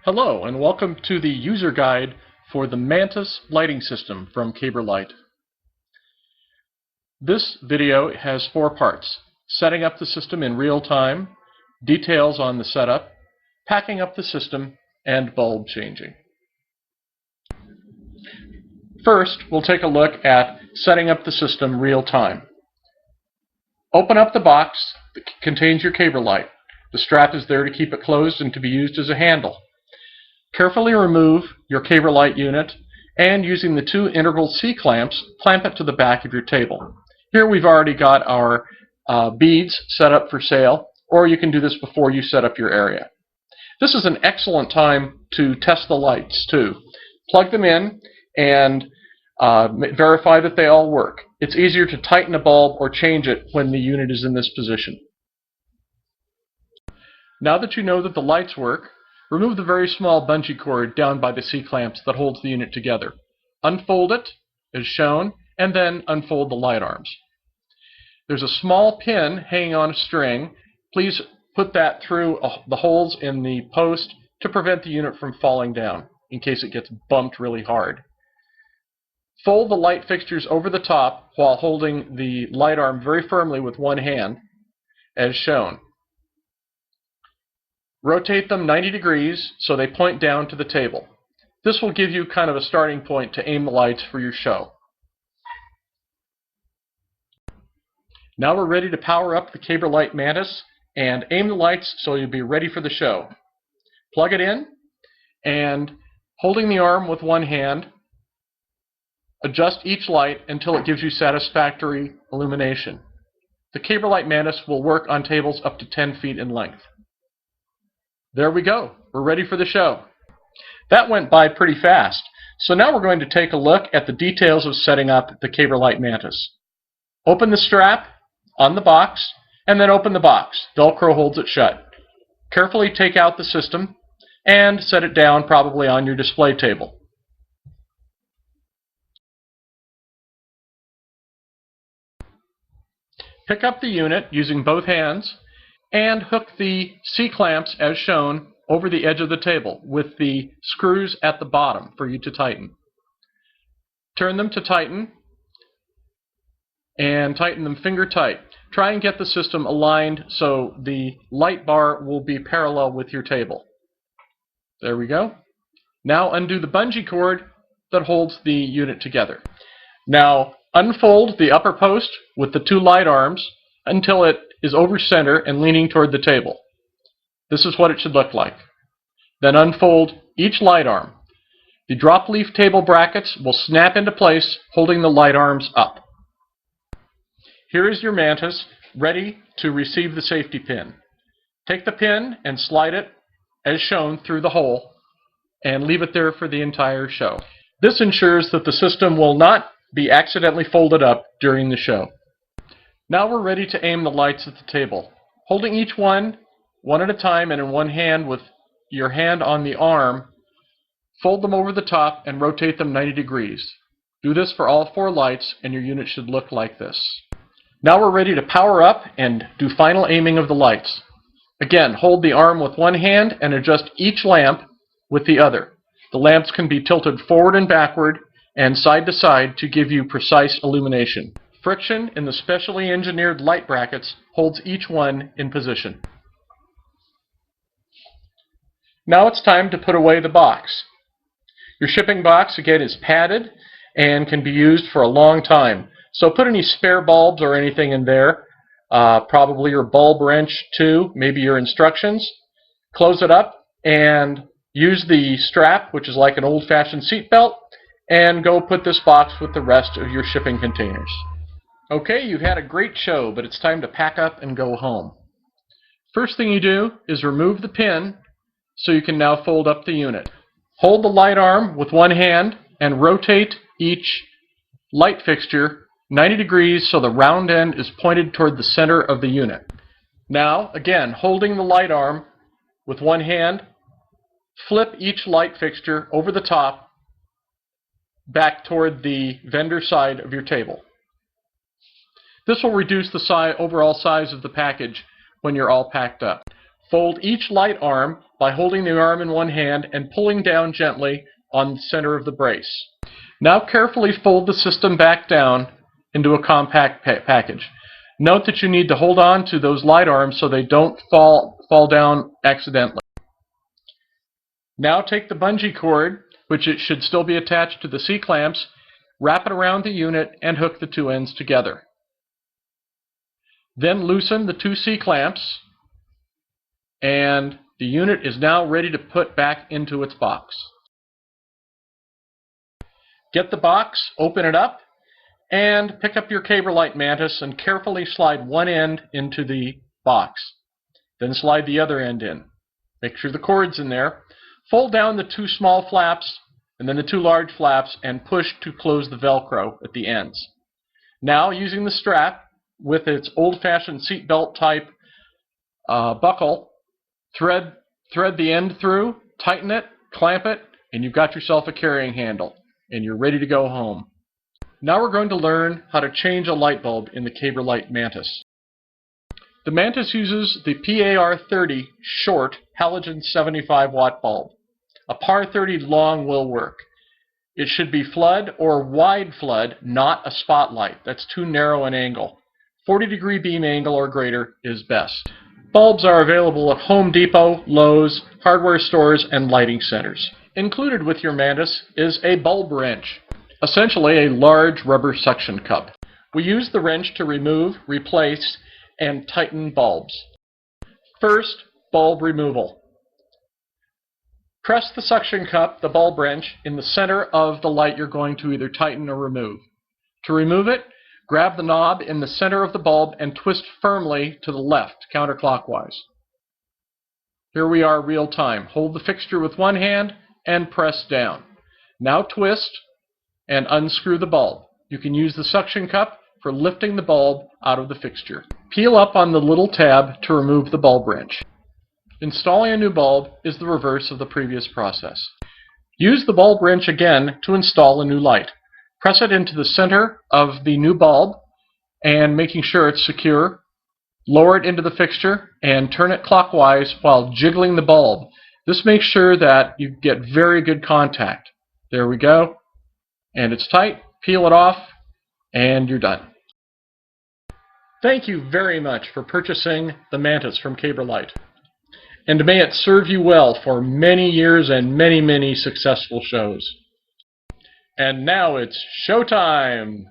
Hello and welcome to the user guide for the Mantis lighting system from Caberlight. This video has 4 parts: setting up the system in real time, details on the setup, packing up the system, and bulb changing. First, we'll take a look at setting up the system real time. Open up the box that contains your Caberlight. The strap is there to keep it closed and to be used as a handle. Carefully remove your Caberlight unit and using the 2 integral C-clamps, clamp it to the back of your table. Here we've already got our beads set up for sale, or you can do this before you set up your area. This is an excellent time to test the lights too. Plug them in and verify that they all work. It's easier to tighten a bulb or change it when the unit is in this position. Now that you know that the lights work, remove the very small bungee cord down by the C-clamps that holds the unit together. Unfold it, as shown, and then unfold the light arms. There's a small pin hanging on a string. Please put that through the holes in the post to prevent the unit from falling down in case it gets bumped really hard. Fold the light fixtures over the top while holding the light arm very firmly with one hand, as shown. Rotate them 90 degrees so they point down to the table. This will give you kind of a starting point to aim the lights for your show. Now we're ready to power up the Caberlight Mantis and aim the lights so you'll be ready for the show. Plug it in and holding the arm with one hand, adjust each light until it gives you satisfactory illumination. The Caberlight Mantis will work on tables up to 10 feet in length. There we go. We're ready for the show. That went by pretty fast. So now we're going to take a look at the details of setting up the Caberlight Mantis. Open the strap on the box and then open the box. Velcro holds it shut. Carefully take out the system and set it down probably on your display table. Pick up the unit using both hands and hook the C-clamps as shown over the edge of the table with the screws at the bottom for you to tighten. Turn them to tighten and tighten them finger tight. Try and get the system aligned so the light bar will be parallel with your table. There we go. Now undo the bungee cord that holds the unit together. Now unfold the upper post with the 2 light arms until it is over center and leaning toward the table. This is what it should look like. Then unfold each light arm. The drop leaf table brackets will snap into place holding the light arms up. Here is your Mantis ready to receive the safety pin. Take the pin and slide it as shown through the hole and leave it there for the entire show. This ensures that the system will not be accidentally folded up during the show. Now we're ready to aim the lights at the table. Holding each one at a time and in one hand with your hand on the arm, fold them over the top and rotate them 90 degrees. Do this for all 4 lights and your unit should look like this. Now we're ready to power up and do final aiming of the lights. Again, hold the arm with one hand and adjust each lamp with the other. The lamps can be tilted forward and backward and side to side to give you precise illumination. Friction in the specially engineered light brackets holds each one in position. Now it's time to put away the box. Your shipping box again is padded and can be used for a long time. So put any spare bulbs or anything in there, probably your bulb wrench too, maybe your instructions. Close it up and use the strap, which is like an old-fashioned seat belt, and go put this box with the rest of your shipping containers. Okay, you've had a great show, but it's time to pack up and go home. First thing you do is remove the pin so you can now fold up the unit. Hold the light arm with one hand and rotate each light fixture 90 degrees so the round end is pointed toward the center of the unit. Now, again, holding the light arm with one hand, flip each light fixture over the top back toward the vendor side of your table. This will reduce the overall size of the package when you're all packed up. Fold each light arm by holding the arm in one hand and pulling down gently on the center of the brace. Now carefully fold the system back down into a compact package. Note that you need to hold on to those light arms so they don't fall down accidentally. Now take the bungee cord, which it should still be attached to the C-clamps, wrap it around the unit and hook the two ends together. Then loosen the two C-clamps, and the unit is now ready to put back into its box. Get the box, open it up, and pick up your Caberlight Mantis and carefully slide one end into the box. Then slide the other end in. Make sure the cord's in there. Fold down the two small flaps and then the two large flaps and push to close the Velcro at the ends. Now, using the strap with its old-fashioned seatbelt type buckle, thread the end through, tighten it, clamp it, and you've got yourself a carrying handle, and you're ready to go home. Now we're going to learn how to change a light bulb in the Caberlight Mantis. The Mantis uses the PAR30 short halogen 75 watt bulb. A PAR30 long will work. It should be flood or wide flood, not a spotlight. That's too narrow an angle. 40-degree beam angle or greater is best. Bulbs are available at Home Depot, Lowe's, hardware stores, and lighting centers. Included with your Mantis is a bulb wrench, essentially a large rubber suction cup. We use the wrench to remove, replace, and tighten bulbs. First, bulb removal. Press the suction cup, the bulb wrench, in the center of the light you're going to either tighten or remove. To remove it, grab the knob in the center of the bulb and twist firmly to the left, counterclockwise. Here we are real time. Hold the fixture with one hand and press down. Now twist and unscrew the bulb. You can use the suction cup for lifting the bulb out of the fixture. Peel up on the little tab to remove the bulb wrench. Installing a new bulb is the reverse of the previous process. Use the bulb wrench again to install a new light. Press it into the center of the new bulb and making sure it's secure. Lower it into the fixture and turn it clockwise while jiggling the bulb. This makes sure that you get very good contact. There we go. And it's tight. Peel it off and you're done. Thank you very much for purchasing the Mantis from Caberlight. And may it serve you well for many years and many, many successful shows. And now it's showtime!